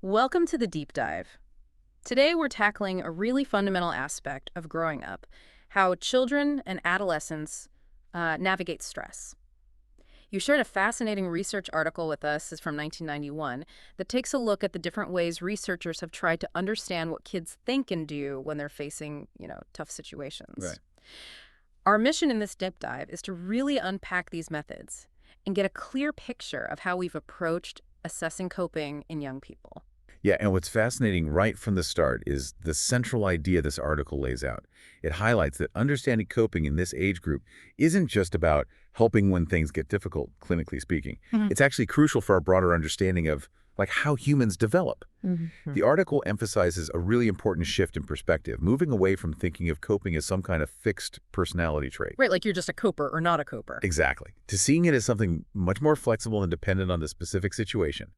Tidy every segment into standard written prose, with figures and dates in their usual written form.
Welcome to the deep dive. Today we're tackling a really fundamental aspect of growing up, how children and adolescents navigate stress. You shared a fascinating research article with us, is from 1991, that takes a look at the different ways researchers have tried to understand what kids think and do when they're facing, tough situations. Right. Our mission in this deep dive is to really unpack these methods and get a clear picture of how we've approached assessing coping in young people. Yeah, and what's fascinating right from the start is the central idea this article lays out. It highlights that understanding coping in this age group isn't just about helping when things get difficult, clinically speaking. It's actually crucial for our broader understanding of how humans develop. Mhm. The article emphasizes a really important shift in perspective, moving away from thinking of coping as some kind of fixed personality trait. Right, like you're just a coper or not a coper. Exactly. To seeing it as something much more flexible and dependent on the specific situation.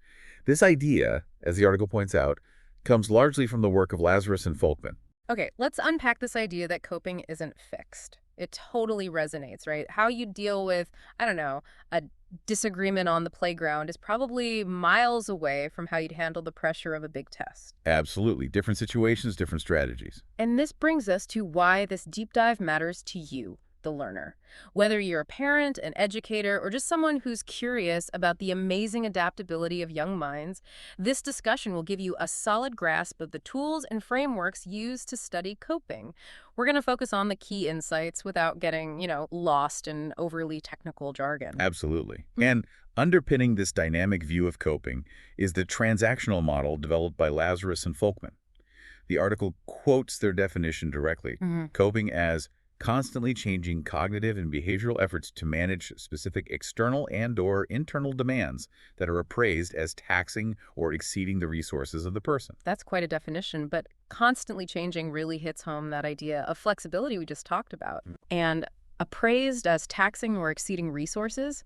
This idea, as the article points out, comes largely from the work of Lazarus and Folkman. Okay, let's unpack this idea that coping isn't fixed. It totally resonates, right? How you deal with, I don't know, a disagreement on the playground is probably miles away from how you'd handle the pressure of a big test. Absolutely. Different situations, different strategies. And this brings us to why this deep dive matters to you, the learner. Whether you're a parent, an educator, or just someone who's curious about the amazing adaptability of young minds, this discussion will give you a solid grasp of the tools and frameworks used to study coping. We're going to focus on the key insights without getting, lost in overly technical jargon. Absolutely. And underpinning this dynamic view of coping is the transactional model developed by Lazarus and Folkman. The article quotes their definition directly, coping as constantly changing cognitive and behavioral efforts to manage specific external and/or internal demands that are appraised as taxing or exceeding the resources of the person. That's quite a definition, but constantly changing really hits home that idea of flexibility we just talked about. And appraised as taxing or exceeding resources,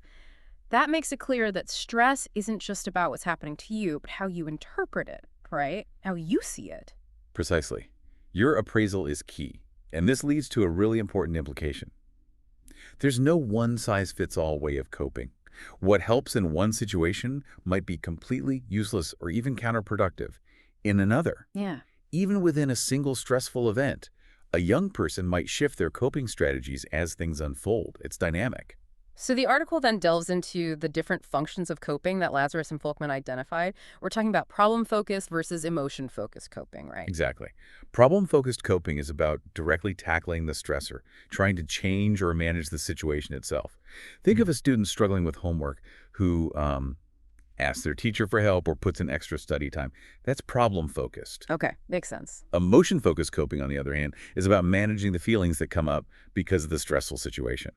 that makes it clear that stress isn't just about what's happening to you, but how you interpret it, right? How you see it. Precisely. Your appraisal is key, and this leads to a really important implication. There's no one-size-fits-all way of coping. What helps in one situation might be completely useless or even counterproductive in another. Yeah. Even within a single stressful event, a young person might shift their coping strategies as things unfold. It's dynamic. So the article then delves into the different functions of coping that Lazarus and Folkman identified. We're talking about problem-focused versus emotion-focused coping, right? Exactly. Problem-focused coping is about directly tackling the stressor, trying to change or manage the situation itself. Think of a student struggling with homework who asks their teacher for help or puts in extra study time. That's problem-focused. Okay, makes sense. Emotion-focused coping, on the other hand, is about managing the feelings that come up because of the stressful situation.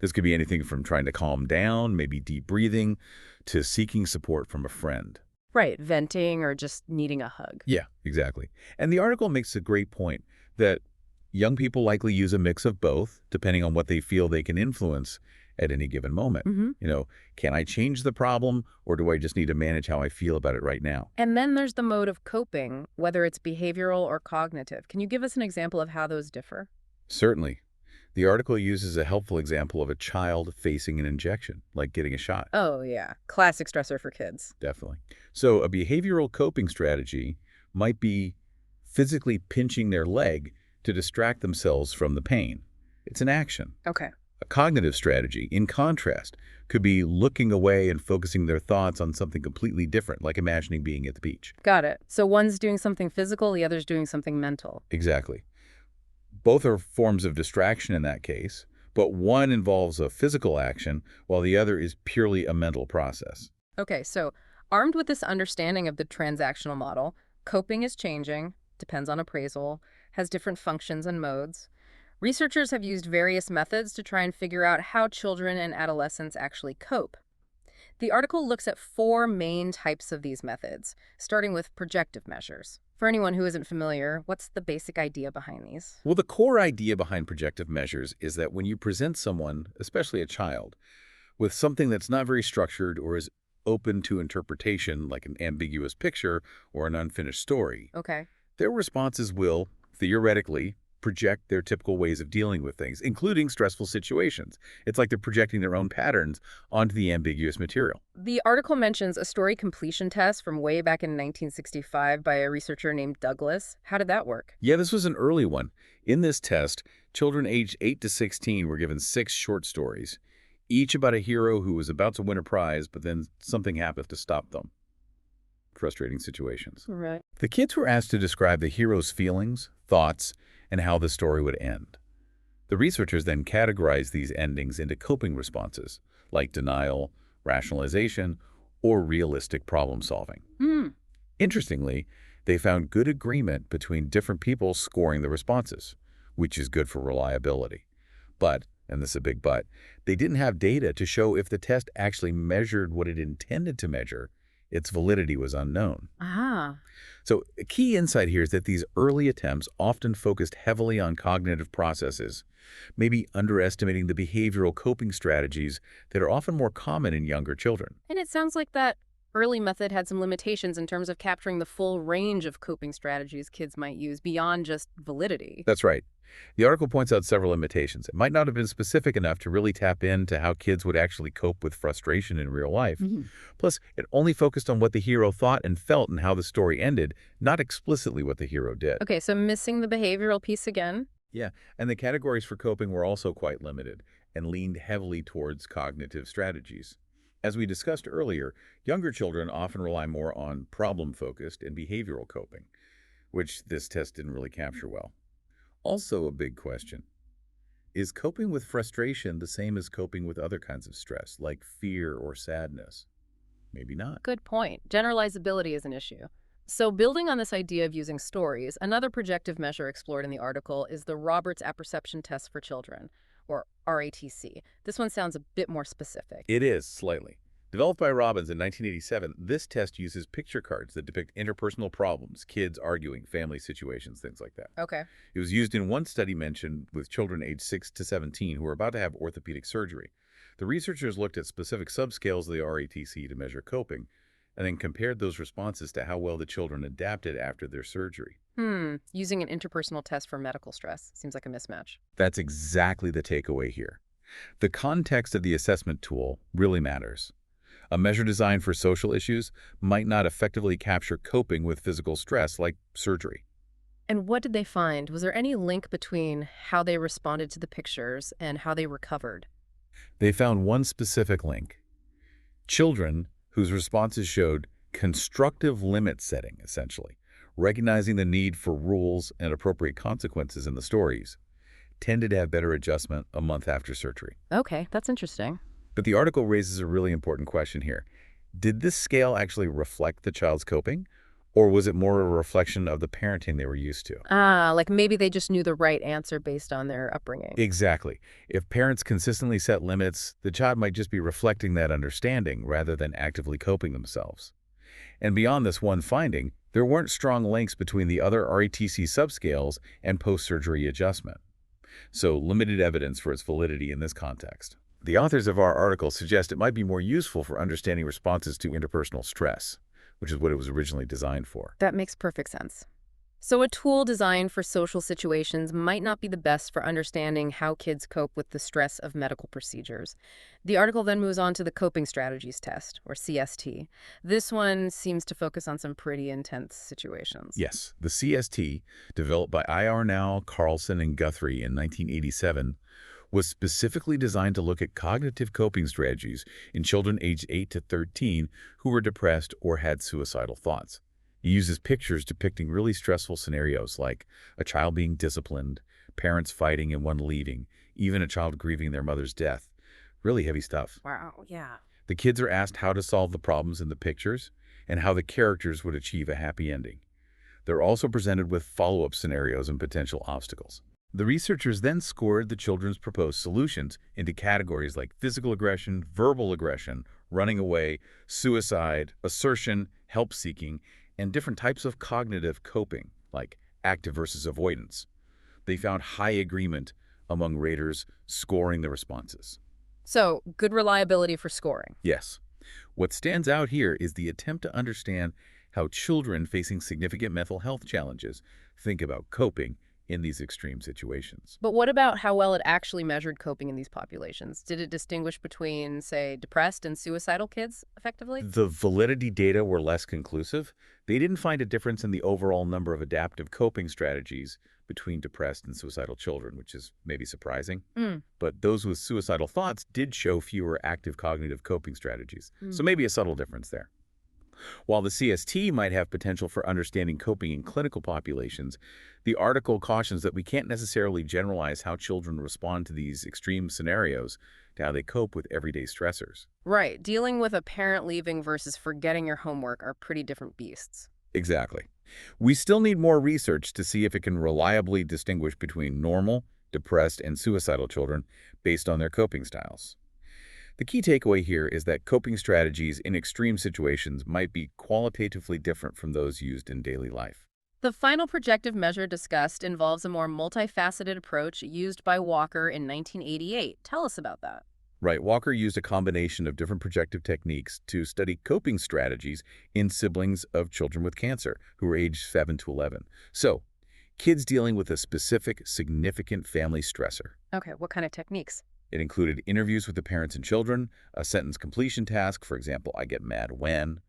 This could be anything from trying to calm down, maybe deep breathing, to seeking support from a friend. Right, venting or just needing a hug. Yeah, exactly. And the article makes a great point that young people likely use a mix of both, depending on what they feel they can influence at any given moment. Can I change the problem, or do I just need to manage how I feel about it right now? And then there's the mode of coping, whether it's behavioral or cognitive. Can you give us an example of how those differ? Certainly. The article uses a helpful example of a child facing an injection, like getting a shot. Oh, yeah. Classic stressor for kids. Definitely. So a behavioral coping strategy might be physically pinching their leg to distract themselves from the pain. It's an action. Okay. A cognitive strategy, in contrast, could be looking away and focusing their thoughts on something completely different, like imagining being at the beach. Got it. So one's doing something physical, the other's doing something mental. Exactly. Both are forms of distraction in that case, but one involves a physical action while the other is purely a mental process. Okay, so armed with this understanding of the transactional model, coping is changing, depends on appraisal, has different functions and modes. Researchers have used various methods to try and figure out how children and adolescents actually cope. The article looks at four main types of these methods, starting with projective measures. For anyone who isn't familiar, what's the basic idea behind these? Well, the core idea behind projective measures is that when you present someone, especially a child, with something that's not very structured or is open to interpretation, like an ambiguous picture or an unfinished story, Okay. their responses will, theoretically, project their typical ways of dealing with things, including stressful situations. It's like they're projecting their own patterns onto the ambiguous material. The article mentions a story completion test from way back in 1965 by a researcher named Douglas. How did that work? Yeah, this was an early one. In this test, children aged 8 to 16 were given 6 short stories, each about a hero who was about to win a prize, but then something happened to stop them. Frustrating situations. Right. The kids were asked to describe the hero's feelings, thoughts, and how the story would end. The researchers then categorized these endings into coping responses, like denial, rationalization, or realistic problem solving. Hmm. Interestingly, they found good agreement between different people scoring the responses, which is good for reliability. But, and this is a big but, they didn't have data to show if the test actually measured what it intended to measure. Its validity was unknown. Ah. So a key insight here is that these early attempts often focused heavily on cognitive processes, maybe underestimating the behavioral coping strategies that are often more common in younger children. And it sounds like that early method had some limitations in terms of capturing the full range of coping strategies kids might use beyond just validity. That's right. The article points out several limitations. It might not have been specific enough to really tap into how kids would actually cope with frustration in real life. Plus, it only focused on what the hero thought and felt and how the story ended, not explicitly what the hero did. Okay, so missing the behavioral piece again. Yeah, and the categories for coping were also quite limited and leaned heavily towards cognitive strategies. As we discussed earlier, younger children often rely more on problem-focused and behavioral coping, which this test didn't really capture well. Also a big question. Is coping with frustration the same as coping with other kinds of stress, like fear or sadness? Maybe not. Good point. Generalizability is an issue. So, building on this idea of using stories, another projective measure explored in the article is the Roberts Apperception Test for Children, or RATC. This one sounds a bit more specific. It is, slightly. Developed by Robbins in 1987, this test uses picture cards that depict interpersonal problems, kids arguing, family situations, things like that. Okay. It was used in one study mentioned with children aged 6 to 17 who were about to have orthopedic surgery. The researchers looked at specific subscales of the RATC to measure coping, and then compared those responses to how well the children adapted after their surgery. Using an interpersonal test for medical stress seems like a mismatch. That's exactly the takeaway here. The context of the assessment tool really matters. A measure designed for social issues might not effectively capture coping with physical stress like surgery. And what did they find? Was there any link between how they responded to the pictures and how they recovered? They found one specific link. Children whose responses showed constructive limit setting, essentially, recognizing the need for rules and appropriate consequences in the stories, tended to have better adjustment a month after surgery. Okay, that's interesting. But the article raises a really important question here. Did this scale actually reflect the child's coping, or was it more a reflection of the parenting they were used to? Like maybe they just knew the right answer based on their upbringing. Exactly. If parents consistently set limits, the child might just be reflecting that understanding rather than actively coping themselves. And beyond this one finding, there weren't strong links between the other RATC subscales and post-surgery adjustment. So limited evidence for its validity in this context. The authors of our article suggest it might be more useful for understanding responses to interpersonal stress, which is what it was originally designed for. That makes perfect sense. So a tool designed for social situations might not be the best for understanding how kids cope with the stress of medical procedures. The article then moves on to the Coping Strategies Test, or CST. This one seems to focus on some pretty intense situations. Yes, the CST, developed by Iarnau, Carlson, and Guthrie in 1987, was specifically designed to look at cognitive coping strategies in children aged 8 to 13 who were depressed or had suicidal thoughts. It uses pictures depicting really stressful scenarios like a child being disciplined, parents fighting and one leaving, even a child grieving their mother's death. Really heavy stuff. Wow, yeah. The kids are asked how to solve the problems in the pictures and how the characters would achieve a happy ending. They're also presented with follow-up scenarios and potential obstacles. The researchers then scored the children's proposed solutions into categories like physical aggression, verbal aggression, running away, suicide, assertion, help-seeking, and different types of cognitive coping, like active versus avoidance. They found high agreement among raters scoring the responses. So, good reliability for scoring. Yes. What stands out here is the attempt to understand how children facing significant mental health challenges think about coping in these extreme situations. But what about how well it actually measured coping in these populations? Did it distinguish between, say, depressed and suicidal kids effectively? The validity data were less conclusive. They didn't find a difference in the overall number of adaptive coping strategies between depressed and suicidal children, which is maybe surprising. Mm. But those with suicidal thoughts did show fewer active cognitive coping strategies. So Mm. maybe a subtle difference there. While the CST might have potential for understanding coping in clinical populations, the article cautions that we can't necessarily generalize how children respond to these extreme scenarios to how they cope with everyday stressors. Right. Dealing with a parent leaving versus forgetting your homework are pretty different beasts. Exactly. We still need more research to see if it can reliably distinguish between normal, depressed, and suicidal children based on their coping styles. The key takeaway here is that coping strategies in extreme situations might be qualitatively different from those used in daily life. The final projective measure discussed involves a more multifaceted approach used by Walker in 1988. Tell us about that. Right, Walker used a combination of different projective techniques to study coping strategies in siblings of children with cancer who were aged 7 to 11. So, kids dealing with a specific, significant family stressor. Okay, what kind of techniques? It included interviews with the parents and children, a sentence completion task, for example, I get mad when,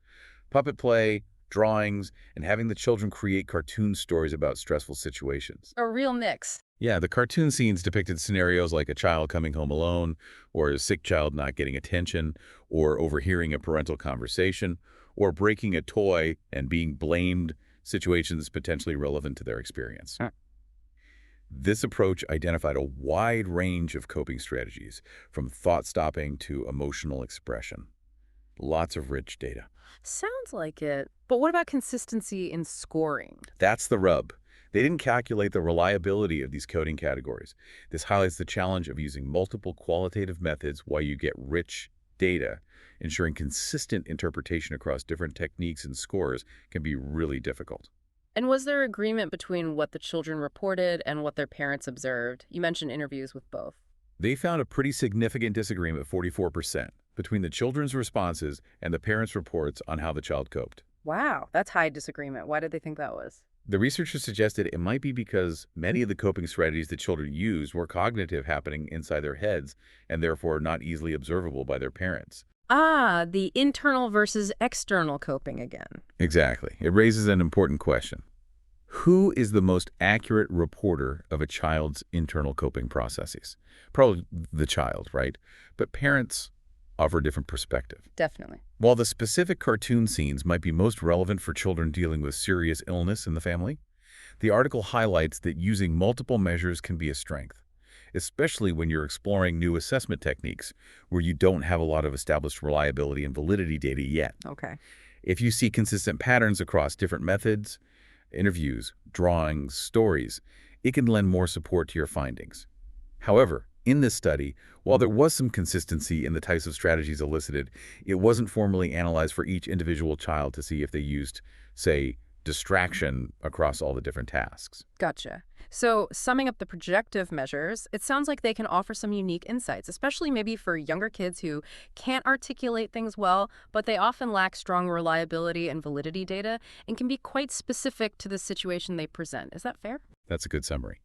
puppet play, drawings, and having the children create cartoon stories about stressful situations. A real mix. Yeah, the cartoon scenes depicted scenarios like a child coming home alone, or a sick child not getting attention, or overhearing a parental conversation, or breaking a toy and being blamed, situations potentially relevant to their experience. This approach identified a wide range of coping strategies, from thought-stopping to emotional expression. Lots of rich data. Sounds like it. But what about consistency in scoring? That's the rub. They didn't calculate the reliability of these coding categories. This highlights the challenge of using multiple qualitative methods while you get rich data. Ensuring consistent interpretation across different techniques and scores can be really difficult. And was there agreement between what the children reported and what their parents observed? You mentioned interviews with both. They found a pretty significant disagreement, 44%, between the children's responses and the parents' reports on how the child coped. Wow, that's high disagreement. Why did they think that was? The researchers suggested it might be because many of the coping strategies that children used were cognitive happening inside their heads and therefore not easily observable by their parents. Ah, the internal versus external coping again. Exactly. It raises an important question. Who is the most accurate reporter of a child's internal coping processes? Probably the child, right? But parents offer a different perspective. Definitely. While the specific cartoon scenes might be most relevant for children dealing with serious illness in the family, the article highlights that using multiple measures can be a strength, especially when you're exploring new assessment techniques where you don't have a lot of established reliability and validity data yet. Okay. If you see consistent patterns across different methods, interviews, drawings, stories, it can lend more support to your findings. However, in this study, while there was some consistency in the types of strategies elicited, it wasn't formally analyzed for each individual child to see if they used, say, distraction across all the different tasks. Gotcha. So, summing up the projective measures, it sounds like they can offer some unique insights, especially maybe for younger kids who can't articulate things well, but they often lack strong reliability and validity data and can be quite specific to the situation they present. Is that fair? That's a good summary.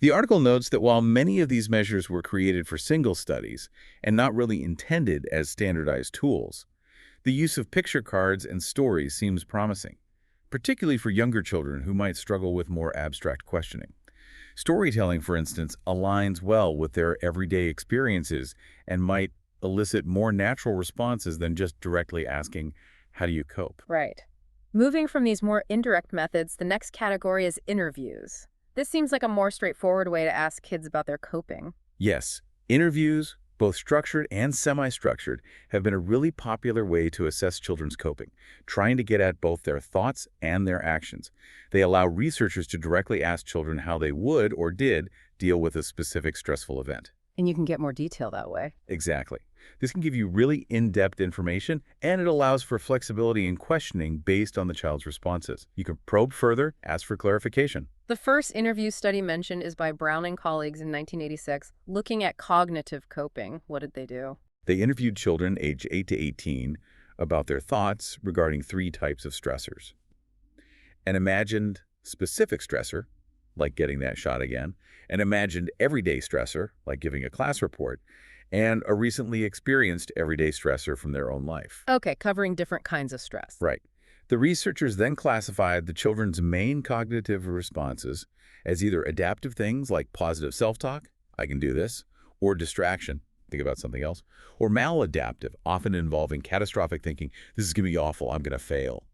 The article notes that while many of these measures were created for single studies and not really intended as standardized tools, the use of picture cards and stories seems promising, particularly for younger children who might struggle with more abstract questioning. Storytelling, for instance, aligns well with their everyday experiences and might elicit more natural responses than just directly asking, "How do you cope?" Right. Moving from these more indirect methods, the next category is interviews. This seems like a more straightforward way to ask kids about their coping. Yes, interviews, both structured and semi-structured, have been a really popular way to assess children's coping, trying to get at both their thoughts and their actions. They allow researchers to directly ask children how they would or did deal with a specific stressful event. And you can get more detail that way. Exactly. This can give you really in-depth information, and it allows for flexibility in questioning based on the child's responses. You can probe further, ask for clarification. The first interview study mentioned is by Brown and colleagues in 1986, looking at cognitive coping. What did they do? They interviewed children aged 8 to 18 about their thoughts regarding 3 types of stressors. An imagined specific stressor, like getting that shot again, an imagined everyday stressor, like giving a class report, and a recently experienced everyday stressor from their own life. Okay, covering different kinds of stress. Right. The researchers then classified the children's main cognitive responses as either adaptive things like positive self-talk, I can do this, or distraction, think about something else, or maladaptive, often involving catastrophic thinking, this is going to be awful, I'm going to fail.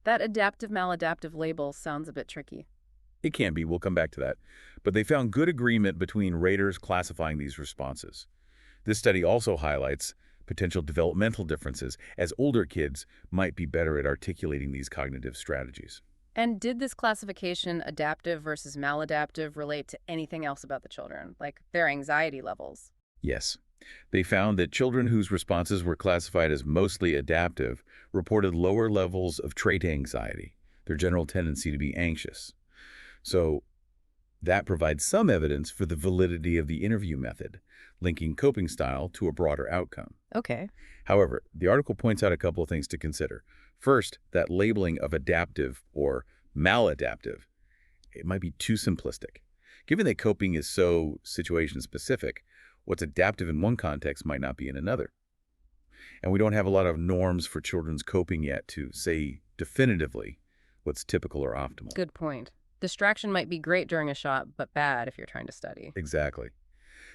That adaptive-maladaptive label sounds a bit tricky. It can be, we'll come back to that. But they found good agreement between raters classifying these responses. This study also highlights potential developmental differences, as older kids might be better at articulating these cognitive strategies. And did this classification, adaptive versus maladaptive, relate to anything else about the children, like their anxiety levels? Yes. They found that children whose responses were classified as mostly adaptive reported lower levels of trait anxiety, their general tendency to be anxious. So that provides some evidence for the validity of the interview method, linking coping style to a broader outcome. Okay. However, the article points out a couple of things to consider. First, that labeling of adaptive or maladaptive, it might be too simplistic. Given that coping is so situation-specific, what's adaptive in one context might not be in another. And we don't have a lot of norms for children's coping yet to say definitively what's typical or optimal. Good point. Distraction might be great during a shot, but bad if you're trying to study. Exactly.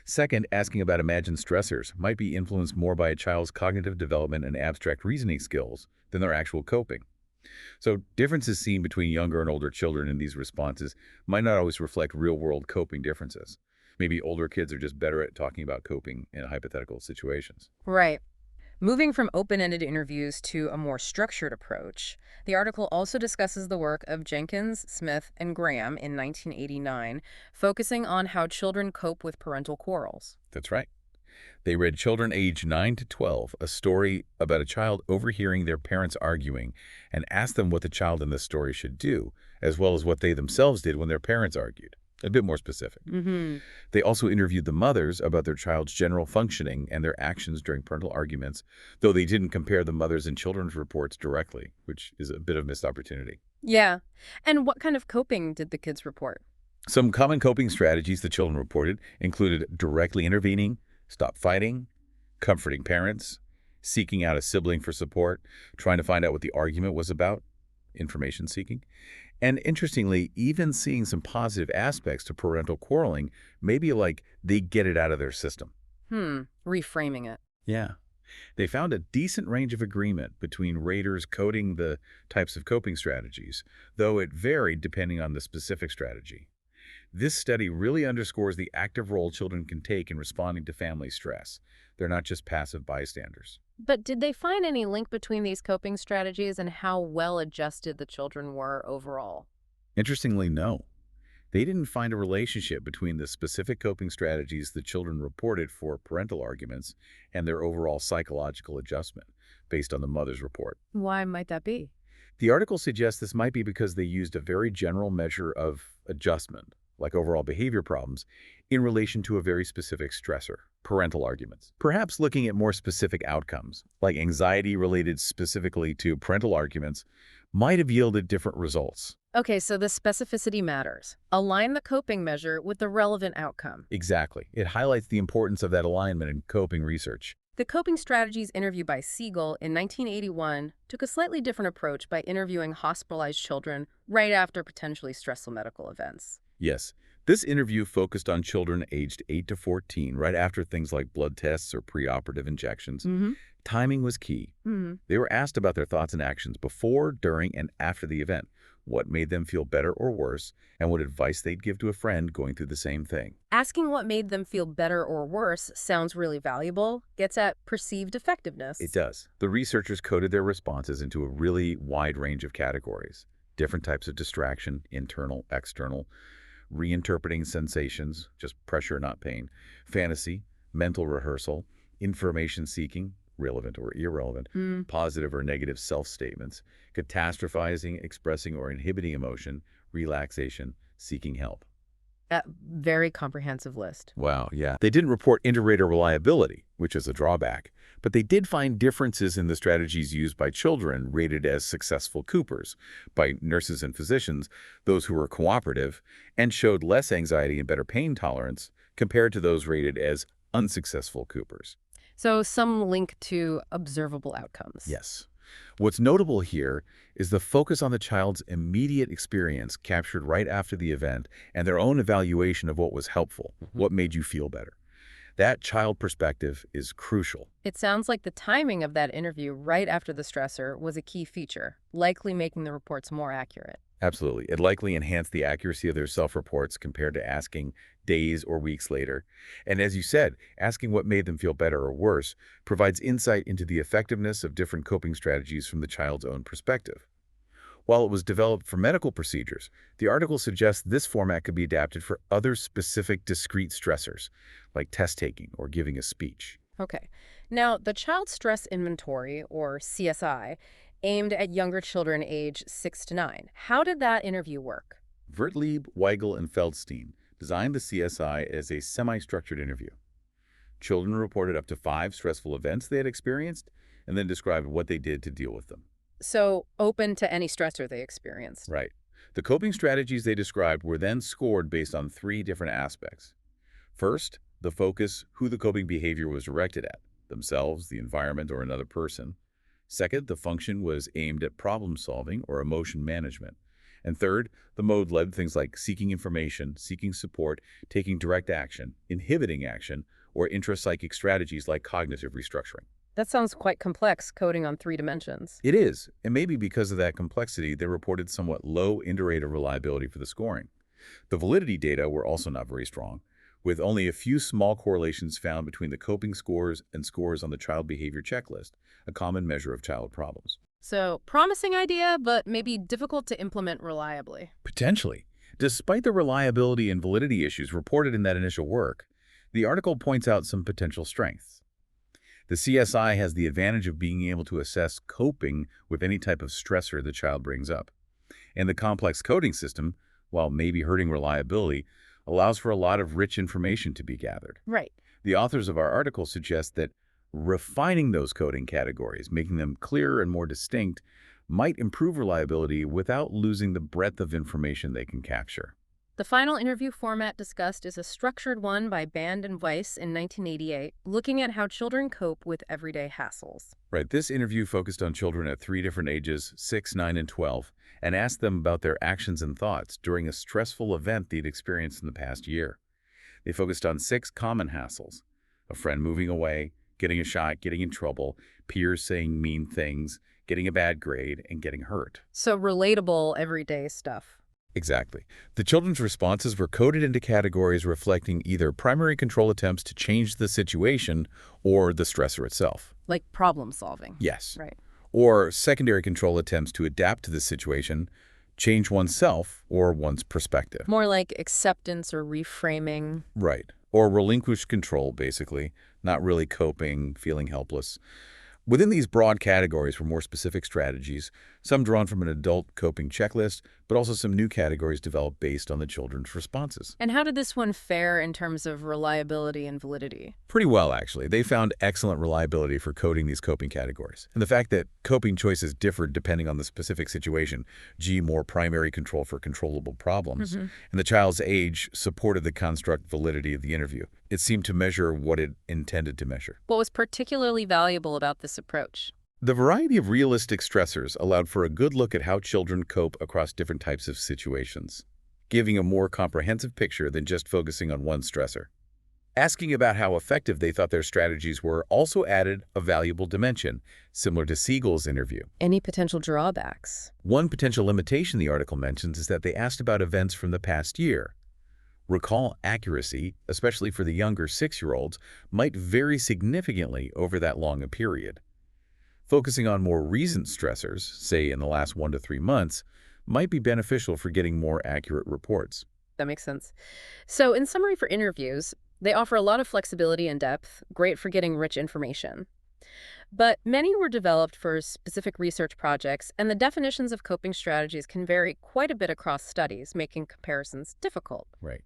Second, asking about imagined stressors might be influenced more by a child's cognitive development and abstract reasoning skills than their actual coping. So differences seen between younger and older children in these responses might not always reflect real-world coping differences. Maybe older kids are just better at talking about coping in hypothetical situations. Right. Moving from open-ended interviews to a more structured approach, the article also discusses the work of Jenkins, Smith, and Graham in 1989, focusing on how children cope with parental quarrels. That's right. They read children aged 9 to 12 a story about a child overhearing their parents arguing and asked them what the child in the story should do, as well as what they themselves did when their parents argued. A bit more specific. They also interviewed the mothers about their child's general functioning and their actions during parental arguments, though they didn't compare the mothers and children's reports directly, which is a bit of missed opportunity. Yeah. And what kind of coping did the kids report? Some common coping strategies the children reported included directly intervening, stop fighting, comforting parents, seeking out a sibling for support, trying to find out what the argument was about, information seeking. And interestingly, even seeing some positive aspects to parental quarreling, maybe like they get it out of their system. Reframing it. Yeah. They found a decent range of agreement between raters coding the types of coping strategies, though it varied depending on the specific strategy. This study really underscores the active role children can take in responding to family stress. They're not just passive bystanders. But did they find any link between these coping strategies and how well-adjusted the children were overall? Interestingly, no. They didn't find a relationship between the specific coping strategies the children reported for parental arguments and their overall psychological adjustment, based on the mother's report. Why might that be? The article suggests this might be because they used a very general measure of adjustment, like overall behavior problems, in relation to a very specific stressor, parental arguments. Perhaps looking at more specific outcomes, like anxiety related specifically to parental arguments, might have yielded different results. Okay, so the specificity matters. Align the coping measure with the relevant outcome. Exactly. It highlights the importance of that alignment in coping research. The Coping Strategies interview by Siegel in 1981 took a slightly different approach by interviewing hospitalized children right after potentially stressful medical events. Yes, this interview focused on children aged 8 to 14, right after things like blood tests or preoperative injections. Timing was key. They were asked about their thoughts and actions before, during, and after the event, what made them feel better or worse, and what advice they'd give to a friend going through the same thing. Asking what made them feel better or worse sounds really valuable, gets at perceived effectiveness. It does. The researchers coded their responses into a really wide range of categories. Different types of distraction, internal, external, reinterpreting sensations, just pressure, not pain, fantasy, mental rehearsal, information seeking, relevant or irrelevant, positive or negative self-statements, catastrophizing, expressing or inhibiting emotion, relaxation, seeking help. A very comprehensive list. Wow, yeah. They didn't report inter-rater reliability, which is a drawback, but they did find differences in the strategies used by children rated as successful Coopers, by nurses and physicians, those who were cooperative, and showed less anxiety and better pain tolerance compared to those rated as unsuccessful Coopers. So some link to observable outcomes. Yes. What's notable here is the focus on the child's immediate experience captured right after the event and their own evaluation of what was helpful, what made you feel better. That child perspective is crucial. It sounds like the timing of that interview right after the stressor was a key feature, likely making the reports more accurate. Absolutely. It likely enhanced the accuracy of their self-reports compared to asking days or weeks later. And as you said, asking what made them feel better or worse provides insight into the effectiveness of different coping strategies from the child's own perspective. While it was developed for medical procedures, the article suggests this format could be adapted for other specific discrete stressors, like test-taking or giving a speech. Okay. Now, the Child Stress Inventory, or CSI, aimed at younger children age 6 to 9. How did that interview work? Vertlieb, Weigel, and Feldstein designed the CSI as a semi-structured interview. Children reported up to 5 stressful events they had experienced and then described what they did to deal with them. So, open to any stressor they experienced. Right. The coping strategies they described were then scored based on 3 different aspects. First, the focus, who the coping behavior was directed at, themselves, the environment, or another person. Second, the function was aimed at problem solving or emotion management. And third, the mode led things like seeking information, seeking support, taking direct action, inhibiting action, or intrapsychic strategies like cognitive restructuring. That sounds quite complex, coding on 3 dimensions. It is, and maybe because of that complexity, they reported somewhat low inderator reliability for the scoring. The validity data were also not very strong, with only a few small correlations found between the coping scores and scores on the child behavior checklist, a common measure of child problems. So, promising idea, but maybe difficult to implement reliably. Potentially. Despite the reliability and validity issues reported in that initial work, the article points out some potential strengths. The CSI has the advantage of being able to assess coping with any type of stressor the child brings up. And the complex coding system, while maybe hurting reliability, allows for a lot of rich information to be gathered. Right. The authors of our article suggest that refining those coding categories, making them clearer and more distinct, might improve reliability without losing the breadth of information they can capture. The final interview format discussed is a structured one by Band and Weiss in 1988, looking at how children cope with everyday hassles. Right, this interview focused on children at 3 different ages, 6, 9, and 12, and asked them about their actions and thoughts during a stressful event they'd experienced in the past year. They focused on 6 common hassles: a friend moving away, getting a shot, getting in trouble, peers saying mean things, getting a bad grade, and getting hurt. So relatable everyday stuff. Exactly. The children's responses were coded into categories reflecting either primary control attempts to change the situation or the stressor itself. Like problem solving. Yes. Right. Or secondary control attempts to adapt to the situation, change oneself or one's perspective. More like acceptance or reframing. Right. Or relinquish control, basically, not really coping, feeling helpless. Within these broad categories were more specific strategies, some drawn from an adult coping checklist, but also some new categories developed based on the children's responses. And how did this one fare in terms of reliability and validity? Pretty well, actually. They found excellent reliability for coding these coping categories. And the fact that coping choices differed depending on the specific situation, more primary control for controllable problems, and the child's age supported the construct validity of the interview. It seemed to measure what it intended to measure. What was particularly valuable about this approach? The variety of realistic stressors allowed for a good look at how children cope across different types of situations, giving a more comprehensive picture than just focusing on one stressor. Asking about how effective they thought their strategies were also added a valuable dimension, similar to Siegel's interview. Any potential drawbacks? One potential limitation the article mentions is that they asked about events from the past year. Recall accuracy, especially for the younger 6-year-olds, might vary significantly over that long a period. Focusing on more recent stressors, say in the last 1 to 3 months, might be beneficial for getting more accurate reports. That makes sense. So in summary for interviews, they offer a lot of flexibility and depth, great for getting rich information. But many were developed for specific research projects, and the definitions of coping strategies can vary quite a bit across studies, making comparisons difficult. Right.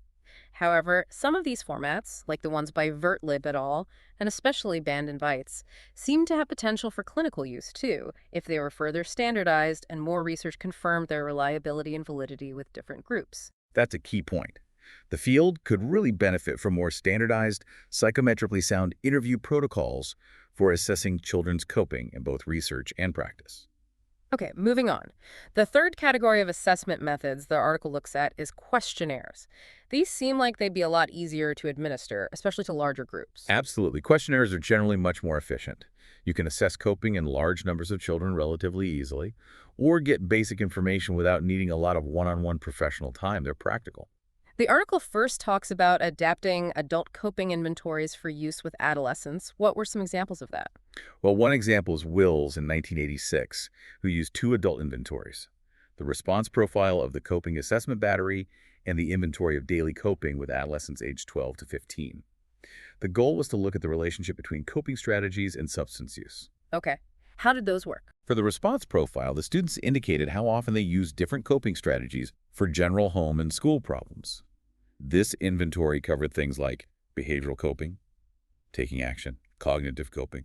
However, some of these formats, like the ones by Vertlib et al., and especially Band and Bites, seem to have potential for clinical use too, if they were further standardized and more research confirmed their reliability and validity with different groups. That's a key point. The field could really benefit from more standardized, psychometrically sound interview protocols for assessing children's coping in both research and practice. Okay, moving on. The third category of assessment methods the article looks at is questionnaires. These seem like they'd be a lot easier to administer, especially to larger groups. Absolutely. Questionnaires are generally much more efficient. You can assess coping in large numbers of children relatively easily, or get basic information without needing a lot of one-on-one professional time. They're practical. The article first talks about adapting adult coping inventories for use with adolescents. What were some examples of that? Well, one example is Wills in 1986, who used two adult inventories: the response profile of the coping assessment battery and the inventory of daily coping with adolescents aged 12 to 15. The goal was to look at the relationship between coping strategies and substance use. Okay. How did those work? For the response profile, the students indicated how often they used different coping strategies for general home and school problems. This inventory covered things like behavioral coping, taking action, cognitive coping,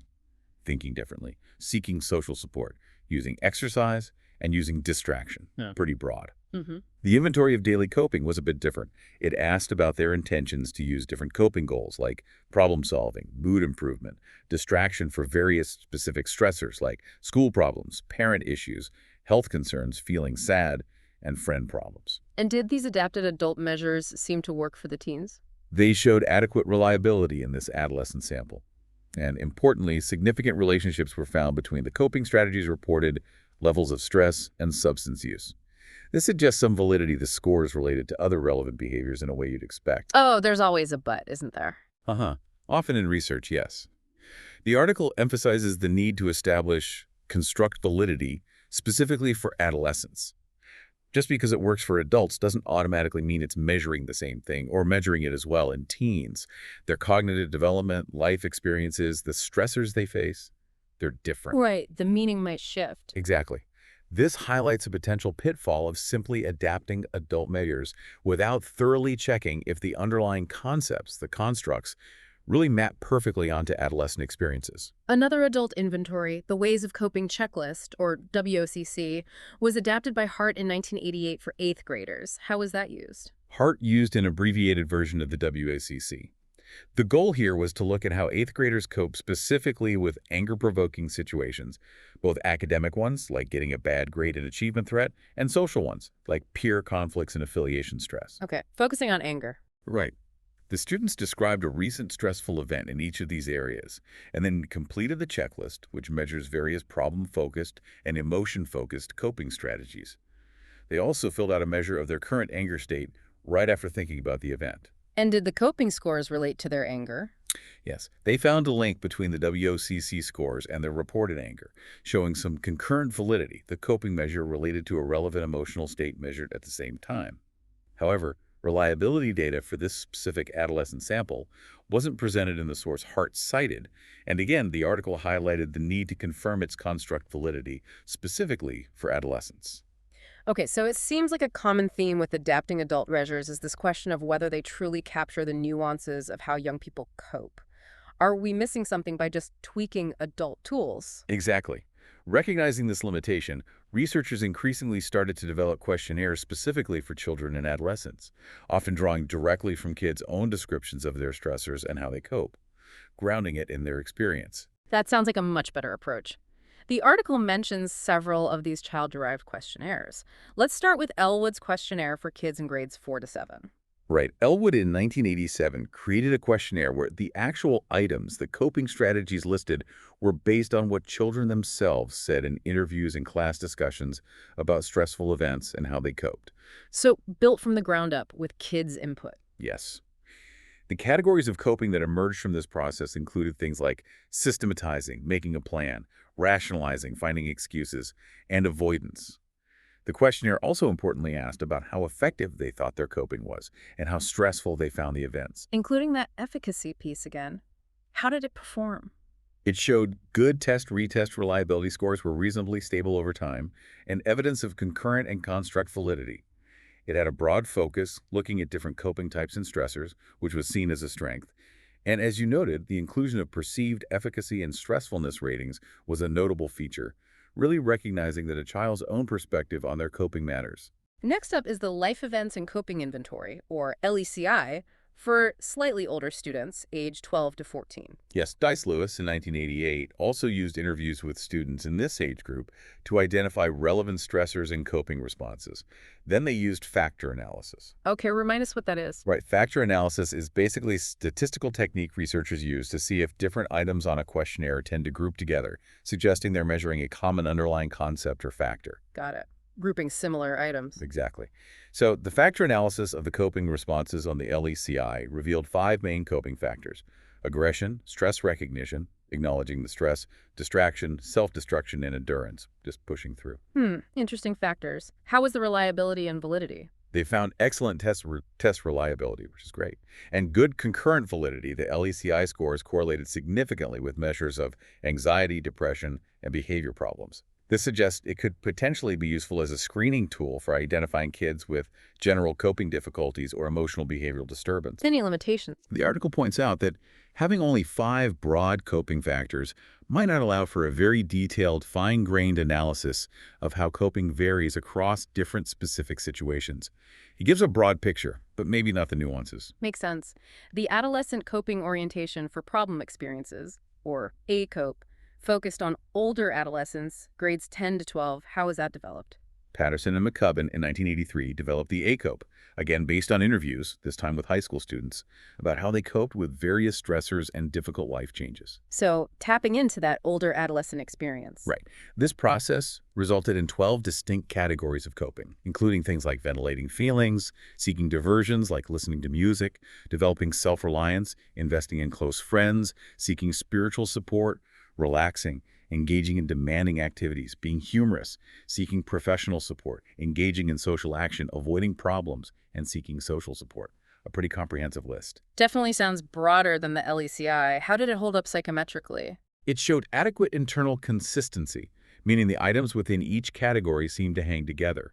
thinking differently, seeking social support, using exercise, and using distraction. Yeah. Pretty broad. Mm-hmm. The inventory of daily coping was a bit different. It asked about their intentions to use different coping goals like problem solving, mood improvement, distraction for various specific stressors like school problems, parent issues, health concerns, feeling sad, and friend problems. And did these adapted adult measures seem to work for the teens? They showed adequate reliability in this adolescent sample. And importantly, significant relationships were found between the coping strategies reported, levels of stress, and substance use. This suggests some validity to scores related to other relevant behaviors in a way you'd expect. Oh, there's always a but, isn't there? Often in research, yes. The article emphasizes the need to construct validity specifically for adolescents. Just because it works for adults doesn't automatically mean it's measuring the same thing or measuring it as well in teens. Their cognitive development, life experiences, the stressors they face, they're different. Right, the meaning might shift. Exactly. This highlights a potential pitfall of simply adapting adult measures without thoroughly checking if the underlying concepts, the constructs, really map perfectly onto adolescent experiences. Another adult inventory, the Ways of Coping Checklist, or WOCC, was adapted by Hart in 1988 for 8th graders. How was that used? Hart used an abbreviated version of the WACC. The goal here was to look at how 8th graders cope specifically with anger-provoking situations, both academic ones, like getting a bad grade and achievement threat, and social ones, like peer conflicts and affiliation stress. Okay, focusing on anger. Right. The students described a recent stressful event in each of these areas, and then completed the checklist, which measures various problem-focused and emotion-focused coping strategies. They also filled out a measure of their current anger state right after thinking about the event. And did the coping scores relate to their anger? Yes, they found a link between the WOCC scores and their reported anger, showing some concurrent validity, the coping measure related to a relevant emotional state measured at the same time. However, reliability data for this specific adolescent sample wasn't presented in the source Hart cited, and again, the article highlighted the need to confirm its construct validity, specifically for adolescents. Okay, so it seems like a common theme with adapting adult measures is this question of whether they truly capture the nuances of how young people cope. Are we missing something by just tweaking adult tools? Exactly. Recognizing this limitation, researchers increasingly started to develop questionnaires specifically for children and adolescents, often drawing directly from kids' own descriptions of their stressors and how they cope, grounding it in their experience. That sounds like a much better approach. The article mentions several of these child-derived questionnaires. Let's start with Elwood's questionnaire for kids in grades 4 to 7. Right. Elwood in 1987 created a questionnaire where the actual items, the coping strategies listed, were based on what children themselves said in interviews and class discussions about stressful events and how they coped. So built from the ground up with kids' input. Yes. The categories of coping that emerged from this process included things like systematizing, making a plan, rationalizing, finding excuses, and avoidance. The questionnaire also importantly asked about how effective they thought their coping was and how stressful they found the events. Including that efficacy piece again. How did it perform? It showed good test-retest reliability scores were reasonably stable over time and evidence of concurrent and construct validity. It had a broad focus, looking at different coping types and stressors, which was seen as a strength. And as you noted, the inclusion of perceived efficacy and stressfulness ratings was a notable feature, really recognizing that a child's own perspective on their coping matters. Next up is the Life Events and Coping Inventory, or LECI, for slightly older students, age 12 to 14. Yes, Dice Lewis in 1988 also used interviews with students in this age group to identify relevant stressors and coping responses. Then they used factor analysis. Okay, remind us what that is. Right, factor analysis is basically a statistical technique researchers use to see if different items on a questionnaire tend to group together, suggesting they're measuring a common underlying concept or factor. Got it. Grouping similar items. Exactly. So the factor analysis of the coping responses on the LECI revealed 5 main coping factors: aggression, stress recognition, acknowledging the stress, distraction, self-destruction, and endurance, just pushing through. Interesting factors. How was the reliability and validity? They found excellent test reliability, which is great, and good concurrent validity. The LECI scores correlated significantly with measures of anxiety, depression, and behavior problems. This suggests it could potentially be useful as a screening tool for identifying kids with general coping difficulties or emotional behavioral disturbance. Any limitations? The article points out that having only 5 broad coping factors might not allow for a very detailed, fine-grained analysis of how coping varies across different specific situations. It gives a broad picture, but maybe not the nuances. Makes sense. The Adolescent Coping Orientation for Problem Experiences, or ACOPE, focused on older adolescents, grades 10 to 12. How was that developed? Patterson and McCubbin in 1983 developed the ACOPE, again based on interviews, this time with high school students, about how they coped with various stressors and difficult life changes. So, tapping into that older adolescent experience. Right. This process resulted in 12 distinct categories of coping, including things like ventilating feelings, seeking diversions like listening to music, developing self-reliance, investing in close friends, seeking spiritual support, relaxing, engaging in demanding activities, being humorous, seeking professional support, engaging in social action, avoiding problems, and seeking social support. A pretty comprehensive list. Definitely sounds broader than the LECI. How did it hold up psychometrically? It showed adequate internal consistency, meaning the items within each category seemed to hang together.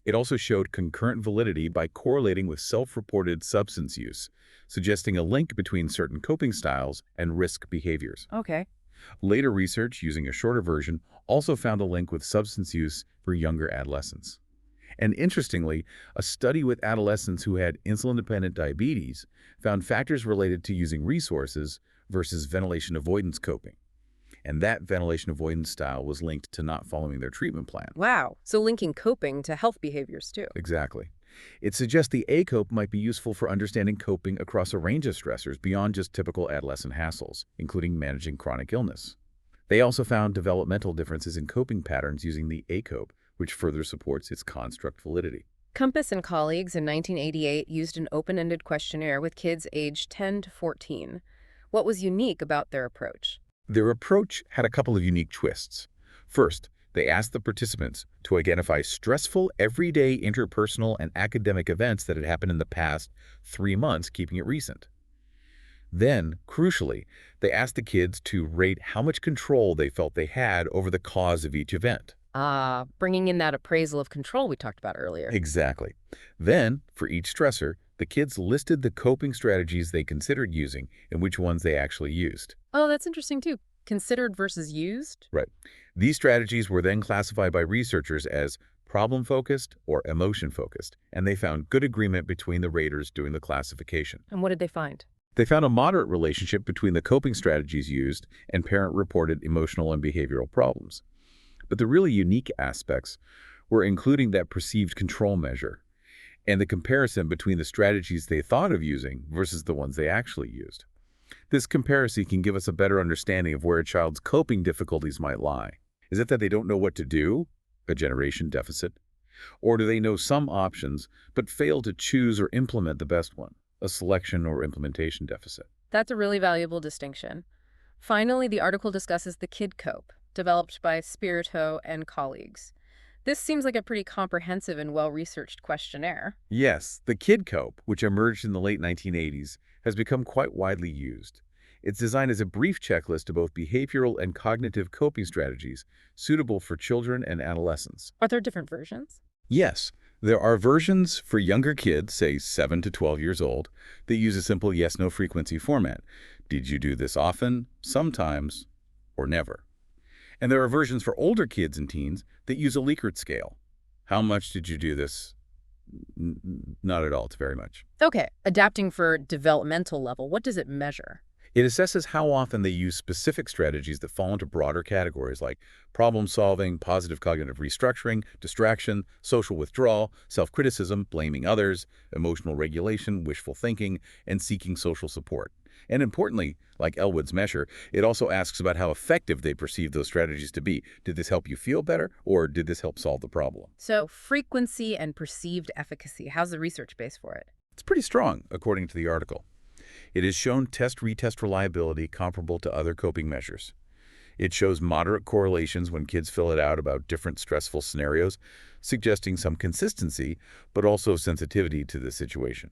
It also showed concurrent validity by correlating with self-reported substance use, suggesting a link between certain coping styles and risk behaviors. Okay. Later research using a shorter version also found a link with substance use for younger adolescents. And interestingly, a study with adolescents who had insulin-dependent diabetes found factors related to using resources versus ventilation avoidance coping. And that ventilation avoidance style was linked to not following their treatment plan. Wow. So linking coping to health behaviors too. Exactly. It suggests the ACOPE might be useful for understanding coping across a range of stressors beyond just typical adolescent hassles, including managing chronic illness. They also found developmental differences in coping patterns using the ACOPE, which further supports its construct validity. Compass and colleagues in 1988 used an open-ended questionnaire with kids aged 10 to 14. What was unique about their approach? Their approach had a couple of unique twists. First, they asked the participants to identify stressful, everyday interpersonal and academic events that had happened in the past 3 months, keeping it recent. Then, crucially, they asked the kids to rate how much control they felt they had over the cause of each event. Bringing in that appraisal of control we talked about earlier. Exactly. Then, for each stressor, the kids listed the coping strategies they considered using and which ones they actually used. Oh, that's interesting too. Considered versus used? Right. These strategies were then classified by researchers as problem-focused or emotion-focused, and they found good agreement between the raters doing the classification. And what did they find? They found a moderate relationship between the coping strategies used and parent-reported emotional and behavioral problems. But the really unique aspects were including that perceived control measure and the comparison between the strategies they thought of using versus the ones they actually used. This comparison can give us a better understanding of where a child's coping difficulties might lie. Is it that they don't know what to do, a generation deficit? Or do they know some options but fail to choose or implement the best one, a selection or implementation deficit? That's a really valuable distinction. Finally, the article discusses the Kid Cope, developed by Spirito and colleagues. This seems like a pretty comprehensive and well-researched questionnaire. Yes, the Kid Cope, which emerged in the late 1980s, has become quite widely used. It's designed as a brief checklist of both behavioral and cognitive coping strategies suitable for children and adolescents. Are there different versions? Yes, There are versions for younger kids, say 7 to 12 years old, that use a simple yes-no frequency format. Did you do this often, sometimes, or never? And there are versions for older kids and teens that use a Likert scale. How much did you do this? Not at all. It's very much. Okay, adapting for developmental level, what does it measure? It assesses how often they use specific strategies that fall into broader categories like problem solving, positive cognitive restructuring, distraction, social withdrawal, self-criticism, blaming others, emotional regulation, wishful thinking, and seeking social support. And importantly, like Elwood's measure, it also asks about how effective they perceive those strategies to be. Did this help you feel better, or did this help solve the problem? So frequency and perceived efficacy, how's the research base for it? It's pretty strong, according to the article. It has shown test-retest reliability comparable to other coping measures. It shows moderate correlations when kids fill it out about different stressful scenarios, suggesting some consistency, but also sensitivity to the situation.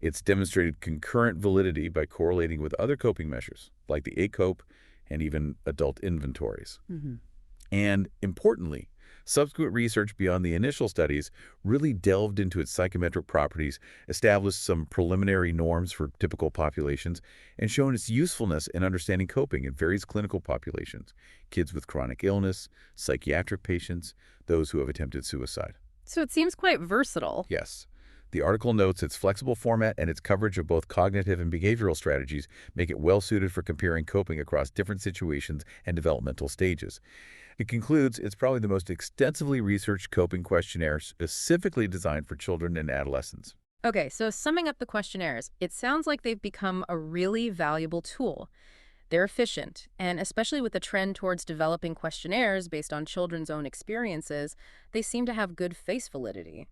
It's demonstrated concurrent validity by correlating with other coping measures, like the ACOPE and even adult inventories. And importantly, subsequent research beyond the initial studies really delved into its psychometric properties, established some preliminary norms for typical populations, and shown its usefulness in understanding coping in various clinical populations: kids with chronic illness, psychiatric patients, those who have attempted suicide. So it seems quite versatile. Yes. The article notes its flexible format and its coverage of both cognitive and behavioral strategies make it well-suited for comparing coping across different situations and developmental stages. It concludes it's probably the most extensively researched coping questionnaire specifically designed for children and adolescents. Okay, so summing up the questionnaires, it sounds like they've become a really valuable tool. They're efficient, and especially with the trend towards developing questionnaires based on children's own experiences, they seem to have good face validity.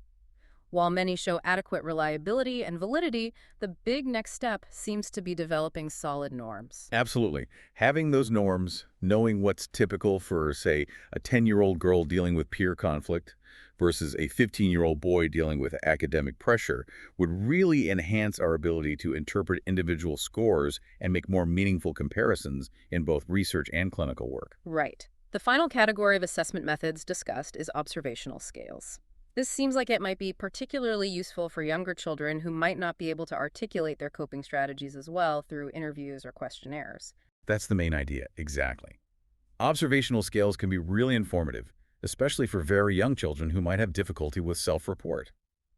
While many show adequate reliability and validity, the big next step seems to be developing solid norms. Absolutely. Having those norms, knowing what's typical for, say, a 10-year-old girl dealing with peer conflict versus a 15-year-old boy dealing with academic pressure, would really enhance our ability to interpret individual scores and make more meaningful comparisons in both research and clinical work. Right. The final category of assessment methods discussed is observational scales. This seems like it might be particularly useful for younger children who might not be able to articulate their coping strategies as well through interviews or questionnaires. That's the main idea, exactly. Observational scales can be really informative, especially for very young children who might have difficulty with self-report.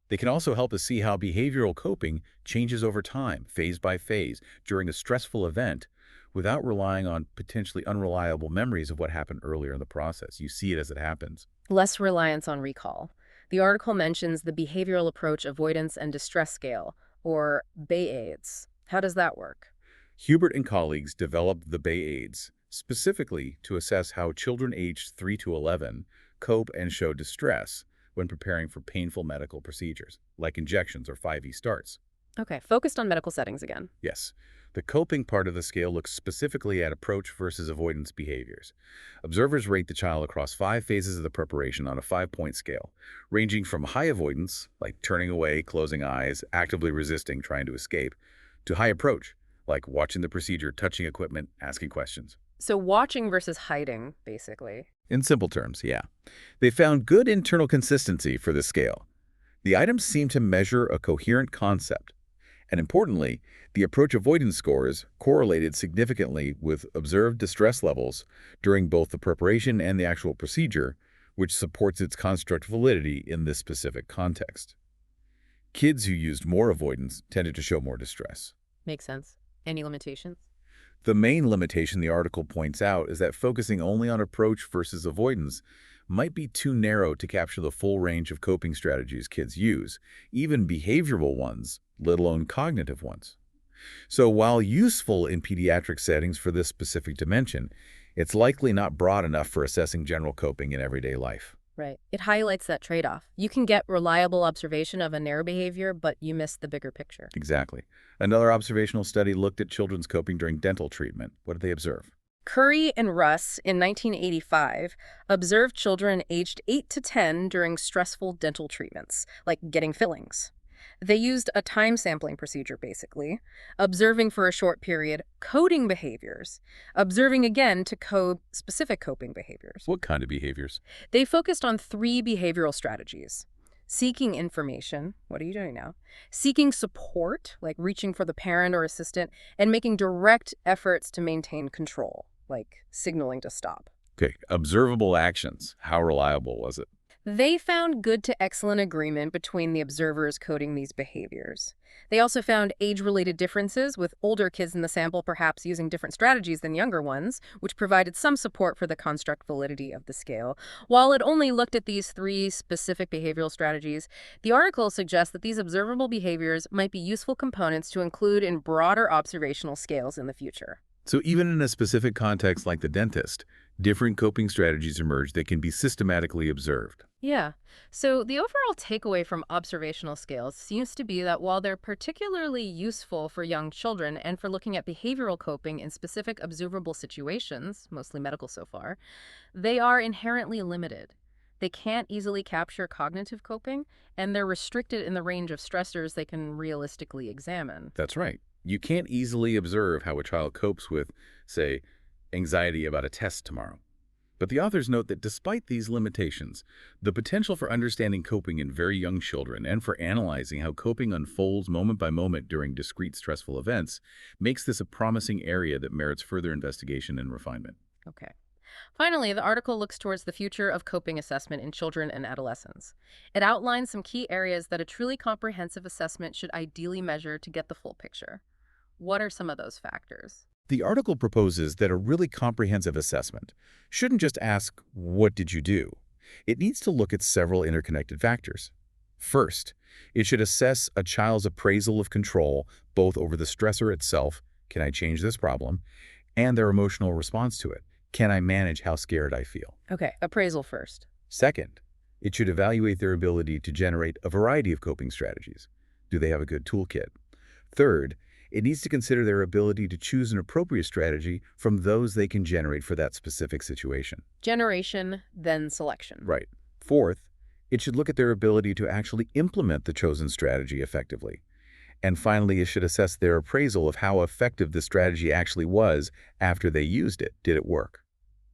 They can also help us see how behavioral coping changes over time, phase by phase, during a stressful event, without relying on potentially unreliable memories of what happened earlier in the process. You see it as it happens. Less reliance on recall. The article mentions the behavioral approach avoidance and distress scale, or BAIDS. How does that work? Hubert and colleagues developed the BAIDS specifically to assess how children aged 3 to 11 cope and show distress when preparing for painful medical procedures, like injections or 5E starts. Okay, focused on medical settings again. Yes. The coping part of the scale looks specifically at approach versus avoidance behaviors. Observers rate the child across 5 phases of the preparation on a 5-point scale, ranging from high avoidance, like turning away, closing eyes, actively resisting, trying to escape, to high approach, like watching the procedure, touching equipment, asking questions. So watching versus hiding, basically. In simple terms, yeah. They found good internal consistency for this scale. The items seem to measure a coherent concept. And importantly, the approach avoidance scores correlated significantly with observed distress levels during both the preparation and the actual procedure, which supports its construct validity in this specific context. Kids who used more avoidance tended to show more distress. Makes sense. Any limitations? The main limitation the article points out is that focusing only on approach versus avoidance might be too narrow to capture the full range of coping strategies kids use, even behavioral ones, let alone cognitive ones. So while useful in pediatric settings for this specific dimension, it's likely not broad enough for assessing general coping in everyday life. Right. It highlights that trade-off. You can get reliable observation of a narrow behavior, but you miss the bigger picture. Exactly. Another observational study looked at children's coping during dental treatment. What did they observe? Curry and Russ, in 1985, observed children aged 8 to 10 during stressful dental treatments, like getting fillings. They used a time sampling procedure, basically, observing for a short period, coding behaviors, observing again to code specific coping behaviors. What kind of behaviors? They focused on 3 behavioral strategies: Seeking information, what are you doing now? Seeking support, like reaching for the parent or assistant, and making direct efforts to maintain control, like signaling to stop. Okay, observable actions. How reliable was it? They found good to excellent agreement between the observers coding these behaviors. They also found age-related differences, with older kids in the sample perhaps using different strategies than younger ones, which provided some support for the construct validity of the scale. While it only looked at these three specific behavioral strategies, the article suggests that these observable behaviors might be useful components to include in broader observational scales in the future. So even in a specific context like the dentist, different coping strategies emerge that can be systematically observed. Yeah. So the overall takeaway from observational scales seems to be that while they're particularly useful for young children and for looking at behavioral coping in specific observable situations, mostly medical so far, they are inherently limited. They can't easily capture cognitive coping, and they're restricted in the range of stressors they can realistically examine. That's right. You can't easily observe how a child copes with, say, anxiety about a test tomorrow. But the authors note that despite these limitations, the potential for understanding coping in very young children and for analyzing how coping unfolds moment by moment during discrete stressful events makes this a promising area that merits further investigation and refinement. Okay. Finally, the article looks towards the future of coping assessment in children and adolescents. It outlines some key areas that a truly comprehensive assessment should ideally measure to get the full picture. What are some of those factors? The article proposes that a really comprehensive assessment shouldn't just ask, "What did you do?" It needs to look at several interconnected factors. First, it should assess a child's appraisal of control, both over the stressor itself, "Can I change this problem?" and their emotional response to it, "Can I manage how scared I feel?" Okay, appraisal first. Second, it should evaluate their ability to generate a variety of coping strategies. Do they have a good toolkit? Third, it needs to consider their ability to choose an appropriate strategy from those they can generate for that specific situation. Generation, then selection. Right. Fourth, it should look at their ability to actually implement the chosen strategy effectively. And finally, it should assess their appraisal of how effective the strategy actually was after they used it. Did it work?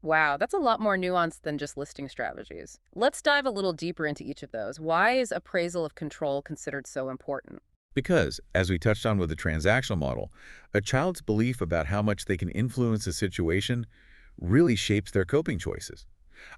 Wow, that's a lot more nuanced than just listing strategies. Let's dive a little deeper into each of those. Why is appraisal of control considered so important? Because, as we touched on with the transactional model, a child's belief about how much they can influence a situation really shapes their coping choices.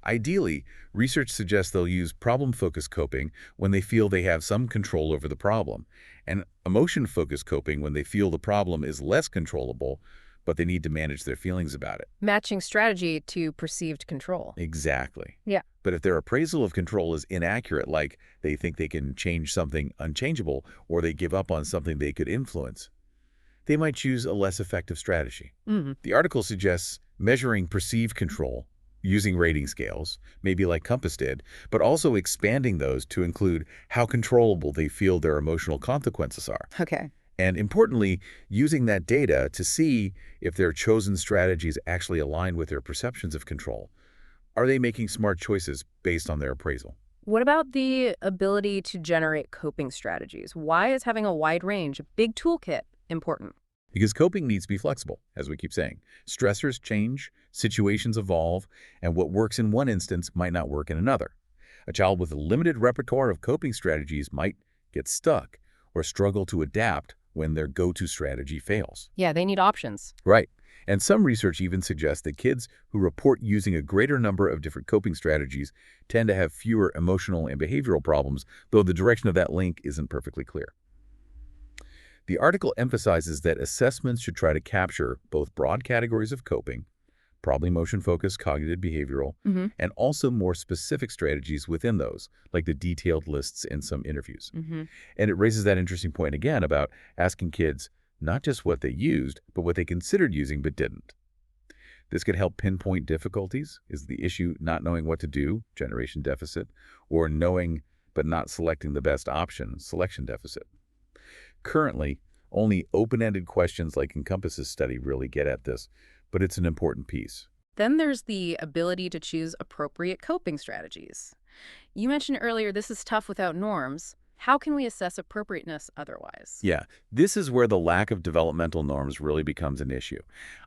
Ideally, research suggests they'll use problem-focused coping when they feel they have some control over the problem, and emotion-focused coping when they feel the problem is less controllable, but they need to manage their feelings about it. Matching strategy to perceived control. Exactly. Yeah. But if their appraisal of control is inaccurate, like they think they can change something unchangeable or they give up on something they could influence, they might choose a less effective strategy. Hmm. The article suggests measuring perceived control using rating scales, maybe like Compass did, but also expanding those to include how controllable they feel their emotional consequences are. Okay. And importantly, using that data to see if their chosen strategies actually align with their perceptions of control. Are they making smart choices based on their appraisal? What about the ability to generate coping strategies? Why is having a wide range, a big toolkit, important? Because coping needs to be flexible, as we keep saying. Stressors change, situations evolve, and what works in one instance might not work in another. A child with a limited repertoire of coping strategies might get stuck or struggle to adapt when their go-to strategy fails. Yeah, they need options. Right. And some research even suggests that kids who report using a greater number of different coping strategies tend to have fewer emotional and behavioral problems, though the direction of that link isn't perfectly clear. The article emphasizes that assessments should try to capture both broad categories of coping, probably emotion-focused, cognitive, behavioral, Hmm. and also more specific strategies within those, like the detailed lists in some interviews. Hmm. And it raises that interesting point again about asking kids not just what they used, but what they considered using but didn't. This could help pinpoint difficulties. Is the issue not knowing what to do, generation deficit, or knowing but not selecting the best option, selection deficit? Currently, only open-ended questions like Encompass's study really get at this, but it's an important piece. Then there's the ability to choose appropriate coping strategies. You mentioned earlier this is tough without norms. How can we assess appropriateness otherwise? Yeah, this is where the lack of developmental norms really becomes an issue.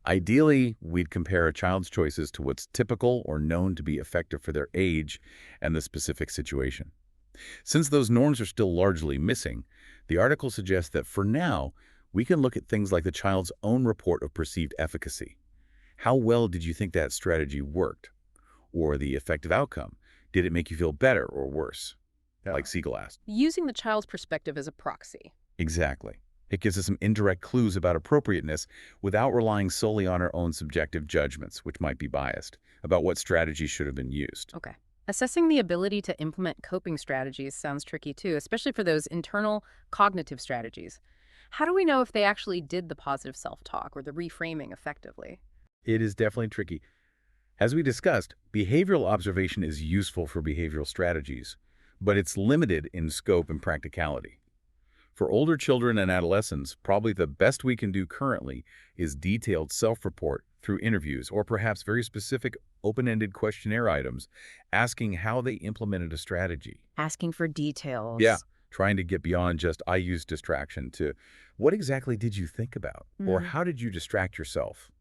Ideally, we'd compare a child's choices to what's typical or known to be effective for their age and the specific situation. Since those norms are still largely missing, the article suggests that for now, we can look at things like the child's own report of perceived efficacy. How well did you think that strategy worked? Or the effective outcome? Did it make you feel better or worse? Yeah. Like Siegel asked. Using the child's perspective as a proxy. Exactly. It gives us some indirect clues about appropriateness without relying solely on our own subjective judgments, which might be biased, about what strategy should have been used. Okay. Assessing the ability to implement coping strategies sounds tricky too, especially for those internal cognitive strategies. How do we know if they actually did the positive self-talk or the reframing effectively? It is definitely tricky. As we discussed, behavioral observation is useful for behavioral strategies, but it's limited in scope and practicality. For older children and adolescents, probably the best we can do currently is detailed self-report through interviews or perhaps very specific open-ended questionnaire items asking how they implemented a strategy. Asking for Yeah, details. trying to get beyond just I use distraction to what exactly did you think about or how did you distract yourself?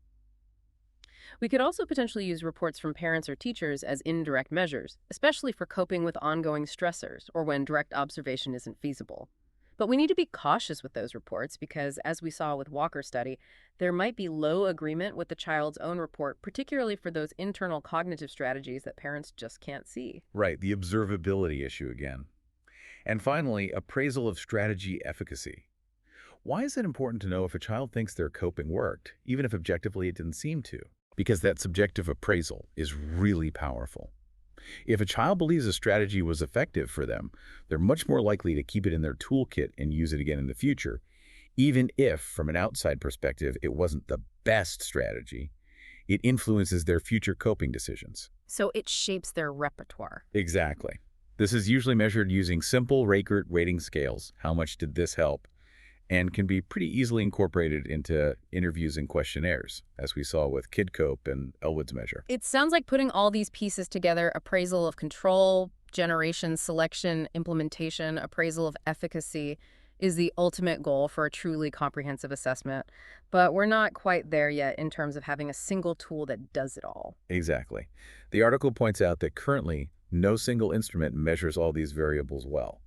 We could also potentially use reports from parents or teachers as indirect measures, especially for coping with ongoing stressors or when direct observation isn't feasible. But we need to be cautious with those reports because, as we saw with Walker's study, there might be low agreement with the child's own report, particularly for those internal cognitive strategies that parents just can't see. Right, the observability issue again. And finally, appraisal of strategy efficacy. Why is it important to know if a child thinks their coping worked, even if objectively it didn't seem to? Because that subjective appraisal is really powerful. If a child believes a strategy was effective for them, they're much more likely to keep it in their toolkit and use it again in the future, even if, from an outside perspective, it wasn't the best strategy. It influences their future coping decisions. So it shapes their repertoire. Exactly. This is usually measured using simple Rakert rating scales. How much did this help? And can be pretty easily incorporated into interviews and questionnaires, as we saw with KidCope and Elwood's measure. It sounds like putting all these pieces together, appraisal of control, generation, selection, implementation, appraisal of efficacy, is the ultimate goal for a truly comprehensive assessment. But we're not quite there yet in terms of having a single tool that does it all. Exactly. The article points out that currently, no single instrument measures all these variables well.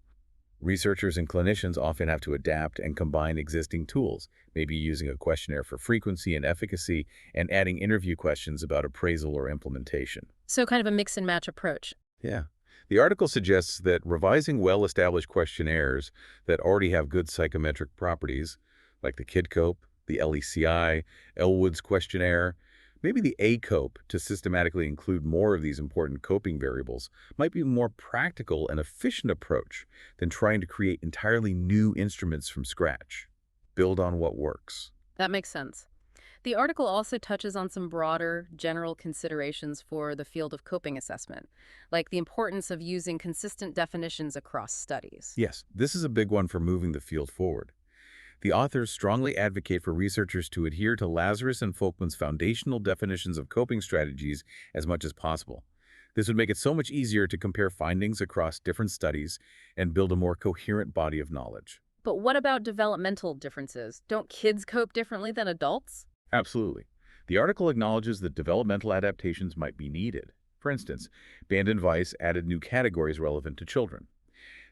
Researchers and clinicians often have to adapt and combine existing tools, maybe using a questionnaire for frequency and efficacy and adding interview questions about appraisal or implementation. So kind of a mix and match approach. Yeah. The article suggests that revising well-established questionnaires that already have good psychometric properties, like the KidCope, the LECI, Elwood's questionnaire, maybe the ACOPE to systematically include more of these important coping variables might be a more practical and efficient approach than trying to create entirely new instruments from scratch. Build on what works. That makes sense. The article also touches on some broader, general considerations for the field of coping assessment, like the importance of using consistent definitions across studies. Yes, this is a big one for moving the field forward. The authors strongly advocate for researchers to adhere to Lazarus and Folkman's foundational definitions of coping strategies as much as possible. This would make it so much easier to compare findings across different studies and build a more coherent body of knowledge. But what about developmental differences? Don't kids cope differently than adults? Absolutely. The article acknowledges that developmental adaptations might be needed. For instance, Band and Weiss added new categories relevant to children.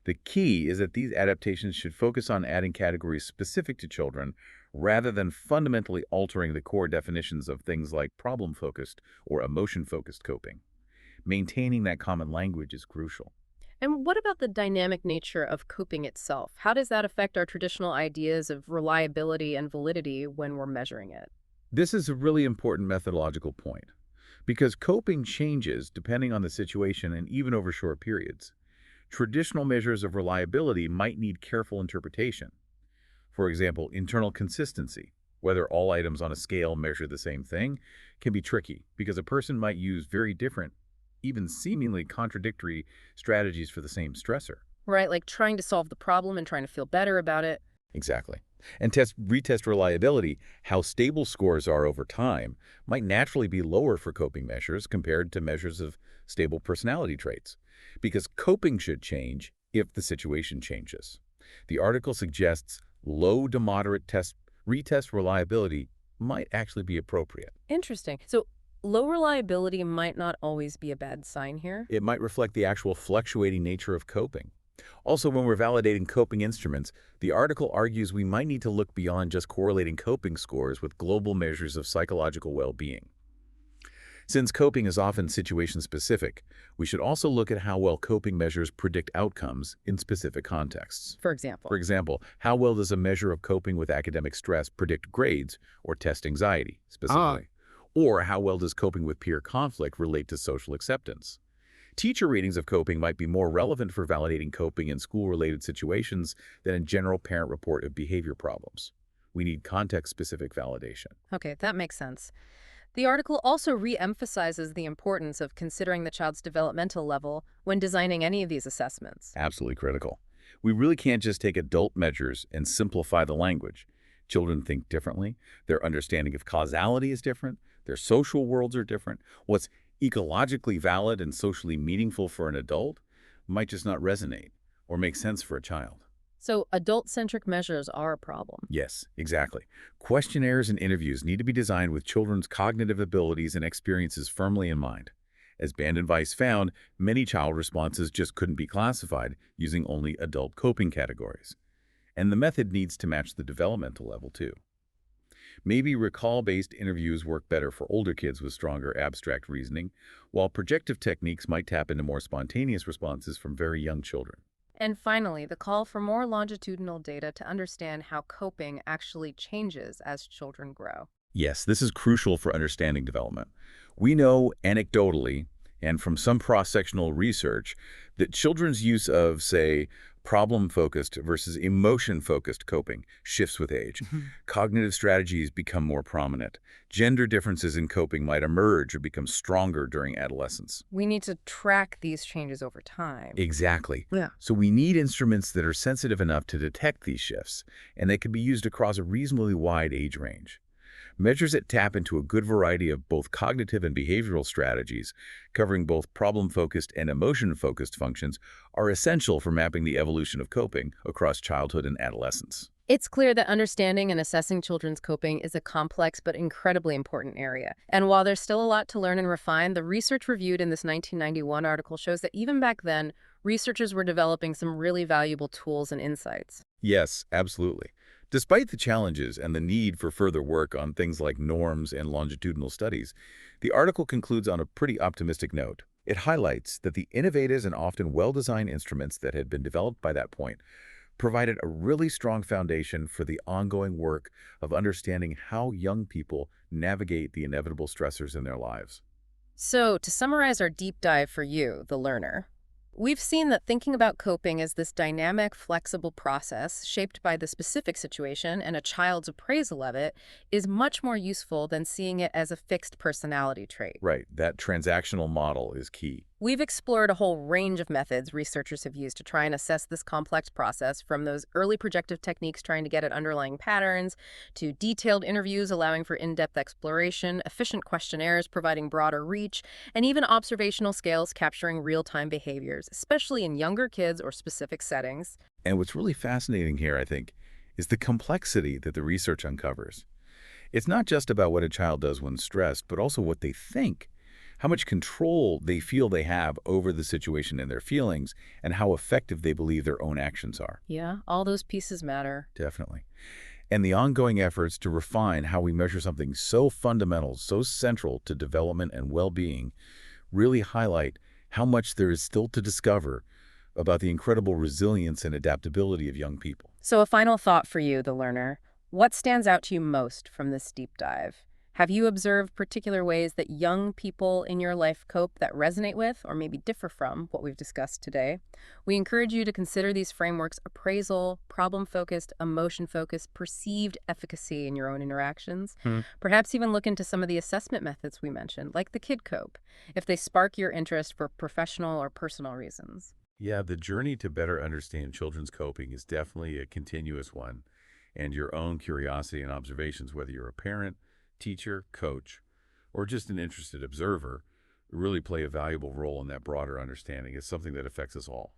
The key is that these adaptations should focus on adding categories specific to children rather than fundamentally altering the core definitions of things like problem-focused or emotion-focused coping. Maintaining that common language is crucial. And what about the dynamic nature of coping itself? How does that affect our traditional ideas of reliability and validity when we're measuring it? This is a really important methodological point because coping changes depending on the situation and even over short periods. Traditional measures of reliability might need careful interpretation. For example, internal consistency, whether all items on a scale measure the same thing, can be tricky because a person might use very different, even seemingly contradictory strategies for the same stressor. Right, like trying to solve the problem and trying to feel better about it. Exactly. And retest reliability, how stable scores are over time, might naturally be lower for coping measures compared to measures of stable personality traits, because coping should change if the situation changes. The article suggests low to moderate retest reliability might actually be appropriate. Interesting. So low reliability might not always be a bad sign here. It might reflect the actual fluctuating nature of coping. Also, when we're validating coping instruments, the article argues we might need to look beyond just correlating coping scores with global measures of psychological well-being. Since coping is often situation-specific, we should also look at how well coping measures predict outcomes in specific contexts. For For example. example, how well does a measure of coping with academic stress predict grades or test anxiety, Ah, specifically? Or how well does coping with peer conflict relate to social acceptance? Teacher ratings of coping might be more relevant for validating coping in school-related situations than a general parent report of behavior problems. We need context-specific validation. okay, that makes sense. The article also re-emphasizes the importance of considering the child's developmental level when designing any of these assessments. Absolutely critical. We really can't just take adult measures and simplify the language. Children think differently. Their understanding of causality is different. Their social worlds are different. What's ecologically valid and socially meaningful for an adult might just not resonate or make sense for a child. So adult-centric measures are a problem. Yes, exactly. Questionnaires and interviews need to be designed with children's cognitive abilities and experiences firmly in mind. As Band and Weiss found, many child responses just couldn't be classified using only adult coping categories. And the method needs to match the developmental level, too. Maybe recall-based interviews work better for older kids with stronger abstract reasoning, while projective techniques might tap into more spontaneous responses from very young children. And finally, the call for more longitudinal data to understand how coping actually changes as children grow. Yes, this is crucial for understanding development. We know anecdotally and from some cross-sectional research that children's use of, say, problem-focused versus emotion-focused coping shifts with age. Mhm. Cognitive strategies become more prominent. Gender differences in coping might emerge or become stronger during adolescence. We need to track these changes over time. Exactly. Yeah. So we need instruments that are sensitive enough to detect these shifts, and they can be used across a reasonably wide age range. Measures that tap into a good variety of both cognitive and behavioral strategies, covering both problem-focused and emotion-focused functions, are essential for mapping the evolution of coping across childhood and adolescence. It's clear that understanding and assessing children's coping is a complex but incredibly important area. And while there's still a lot to learn and refine, the research reviewed in this 1991 article shows that even back then, researchers were developing some really valuable tools and insights. Yes, absolutely. Despite the challenges and the need for further work on things like norms and longitudinal studies, the article concludes on a pretty optimistic note. It highlights that the innovative and often well-designed instruments that had been developed by that point provided a really strong foundation for the ongoing work of understanding how young people navigate the inevitable stressors in their lives. So, to summarize our deep dive for you, the learner, we've seen that thinking about coping as this dynamic, flexible process shaped by the specific situation and a child's appraisal of it is much more useful than seeing it as a fixed personality trait. Right, that transactional model is key. We've explored a whole range of methods researchers have used to try and assess this complex process, from those early projective techniques trying to get at underlying patterns, to detailed interviews allowing for in-depth exploration, efficient questionnaires providing broader reach, and even observational scales capturing real-time behaviors, especially in younger kids or specific settings. And what's really fascinating here, I think, is the complexity that the research uncovers. It's not just about what a child does when stressed, but also what they think, how much control they feel they have over the situation and their feelings, and how effective they believe their own actions are. Yeah, all those pieces matter. Definitely. And the ongoing efforts to refine how we measure something so fundamental, so central to development and well-being really highlight how much there is still to discover about the incredible resilience and adaptability of young people. So a final thought for you, the learner. What stands out to you most from this deep dive? Have you observed particular ways that young people in your life cope that resonate with or maybe differ from what we've discussed today? We encourage you to consider these frameworks: appraisal, problem-focused, emotion-focused, perceived efficacy in your own interactions. Hmm. Perhaps even look into some of the assessment methods we mentioned, like the Kid Cope, if they spark your interest for professional or personal reasons. Yeah, the journey to better understand children's coping is definitely a continuous one, and your own curiosity and observations, whether you're a parent, teacher, coach, or just an interested observer, really play a valuable role in that broader understanding. It's something that affects us all.